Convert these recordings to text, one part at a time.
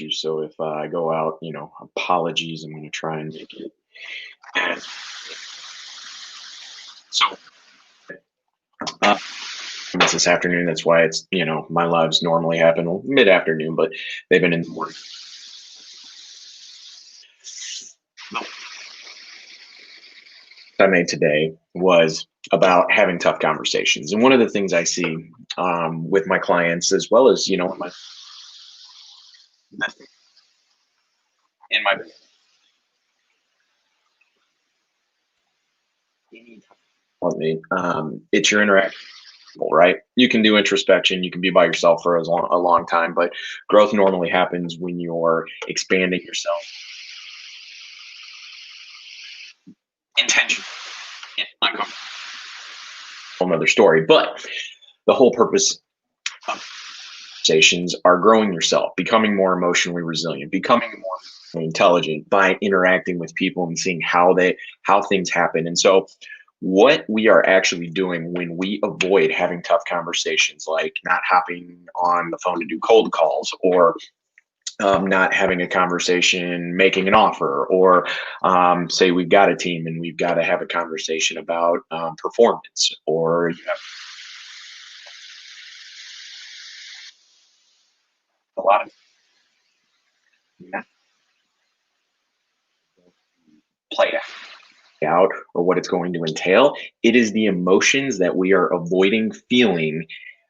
issues. So if I go out, apologies, I'm going to try and make it. And so uh, it's this afternoon. That's why it's, my lives normally happen mid-afternoon, but they've been in the morning. I made today was about having tough conversations. And one of the things I see with my clients, as well as, in my it's your interaction, right? You can do introspection, you can be by yourself for a long time, but growth normally happens when you're expanding yourself intentionally. Another story, but the whole purpose of conversations are growing yourself, becoming more emotionally resilient, becoming more intelligent by interacting with people and seeing how things happen. And so what we are actually doing when we avoid having tough conversations, like not hopping on the phone to do cold calls, or not having a conversation, making an offer, or say we've got a team and we've got to have a conversation about performance, or a lot of play out or what it's going to entail. It is the emotions that we are avoiding feeling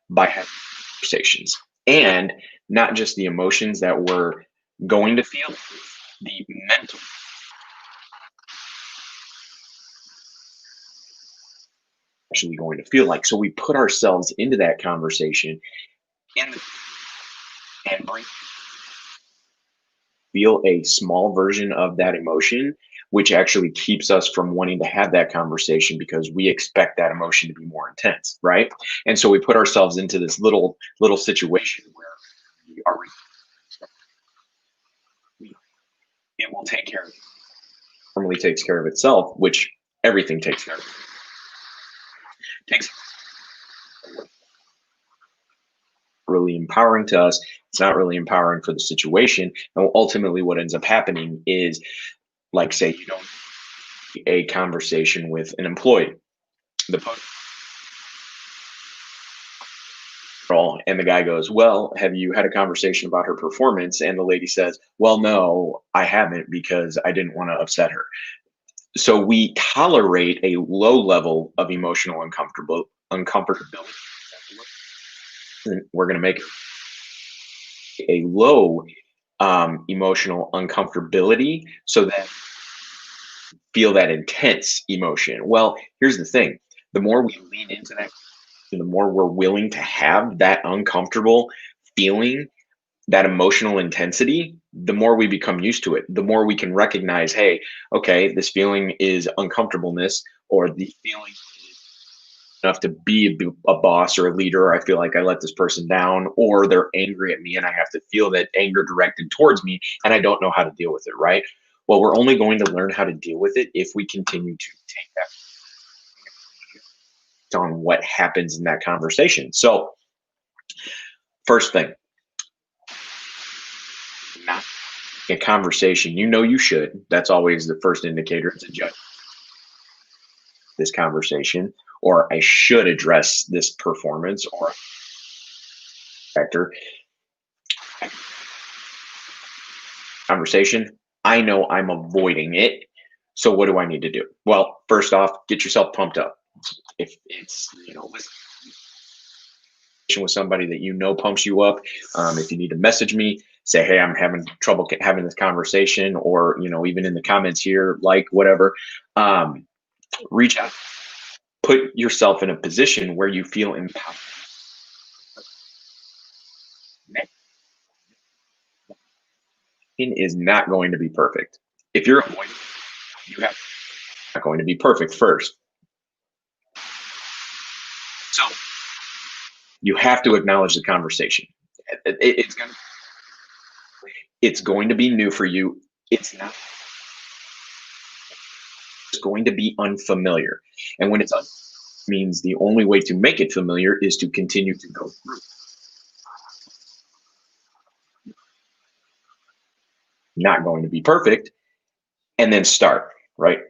by having conversations, and not just the emotions that we're going to feel, the mental actually going to feel like. So we put ourselves into that conversation in the, and feel a small version of that emotion, which actually keeps us from wanting to have that conversation because we expect that emotion to be more intense, right? And so we put ourselves into this little situation where we are, it will take care of it. Normally takes care of itself, which everything takes care of. Takes really empowering to us. It's not really empowering for the situation. And ultimately, what ends up happening is, like, say, you don't a conversation with an employee, the and the guy goes, well, have you had a conversation about her performance? And the lady says, well, no, I haven't, because I didn't want to upset her. So we tolerate a low level of emotional uncomfortability. We're going to make a low emotional uncomfortability so that feel that intense emotion. Well, here's the thing. The more we lean into that, the more we're willing to have that uncomfortable feeling, that emotional intensity, the more we become used to it, the more we can recognize, hey, okay, this feeling is uncomfortableness, or the feeling enough to be a boss or a leader, or I feel like I let this person down, or they're angry at me and I have to feel that anger directed towards me and I don't know how to deal with it, right? Well, we're only going to learn how to deal with it if we continue to take that on what happens in that conversation. So, first thing, not a conversation. You should. That's always the first indicator to judge this conversation, or I should address this performance or factor conversation. I know I'm avoiding it. So what do I need to do? Well, first off, get yourself pumped up. If it's, with somebody that pumps you up, if you need to message me, say, hey, I'm having trouble having this conversation, or even in the comments here, like, whatever, reach out, put yourself in a position where you feel empowered. Is not going to be perfect. If you're avoiding, you have not going to be perfect first. So you have to acknowledge the conversation. It's going to be new for you. It's not. It's going to be unfamiliar, and when it's means the only way to make it familiar is to continue to go through. not going to be perfect, and then start, right?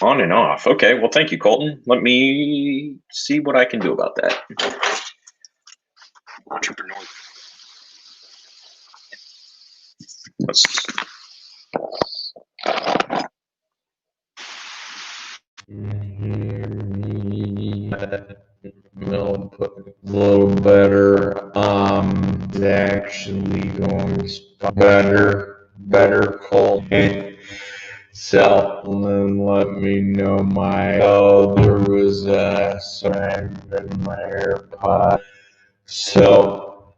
On and off. Okay, well, thank you, Colton. Let me see what I can do about that. Entrepreneur. Let's. A little better. It's actually going better cold. So then let me know there was a sound in my AirPod. So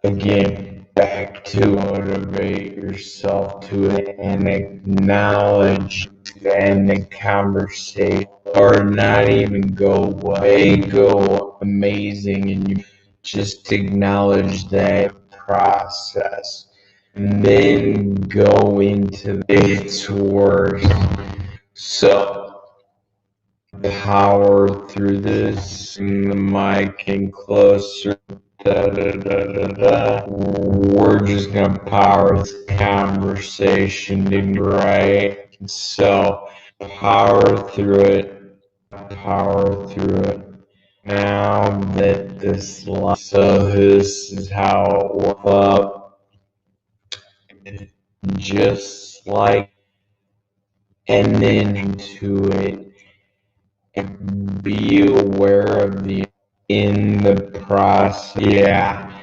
again, back to motivate yourself to it and acknowledge and the conversation, or not even go away, go amazing, and you just acknowledge that process and then go into its worst. So power through this, and the mic and closer. We're just gonna power this conversation, right? So power through it. Now that so this is how it works up. Just like, and then into it, and be aware of in the process. Yeah.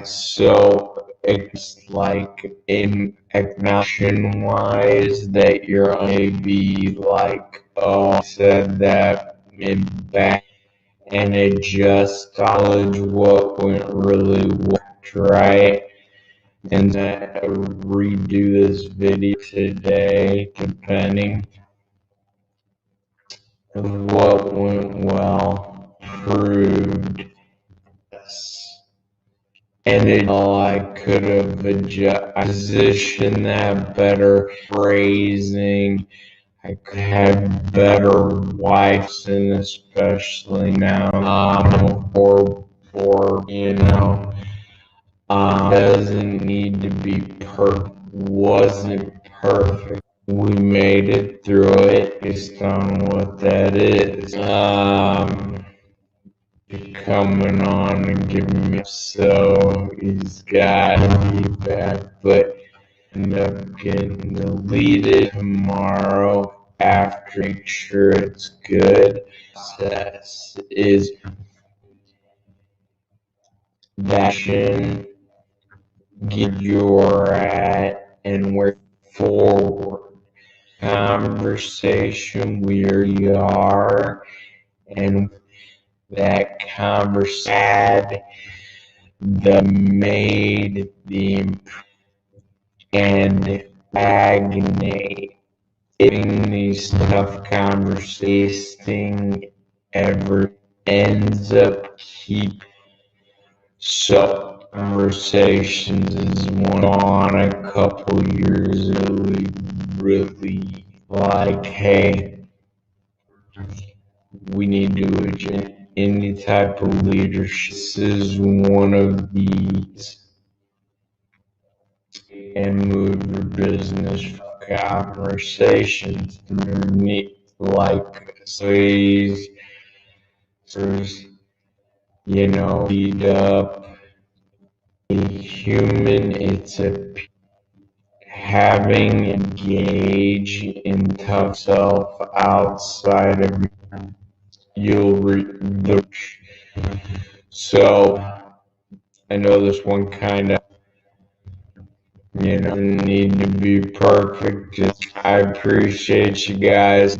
So it's like in acknowledging wise that you're maybe like, oh, I said that in back, and adjust knowledge what went really worked, right? And then redo this video today, depending on what went well, proved. And I could have positioned that better, phrasing. I could have better wives, and especially now, or doesn't need to be perfect. Wasn't perfect. We made it through it based on what that is. Coming on and giving me, so he's got to be back, but end up getting deleted tomorrow after. Make sure it's good. Process is that get you're at and we're forward conversation where you are, and that conversation the made the and agony in these tough conversations ever ends up keep. So conversations is one on a couple years really like, hey, we need to adjust any type of leadership. This is one of these, and move your business conversations underneath, like, please, lead up a human. It's a having engage in tough self outside of so I know this one kind of doesn't need to be perfect. I appreciate you guys.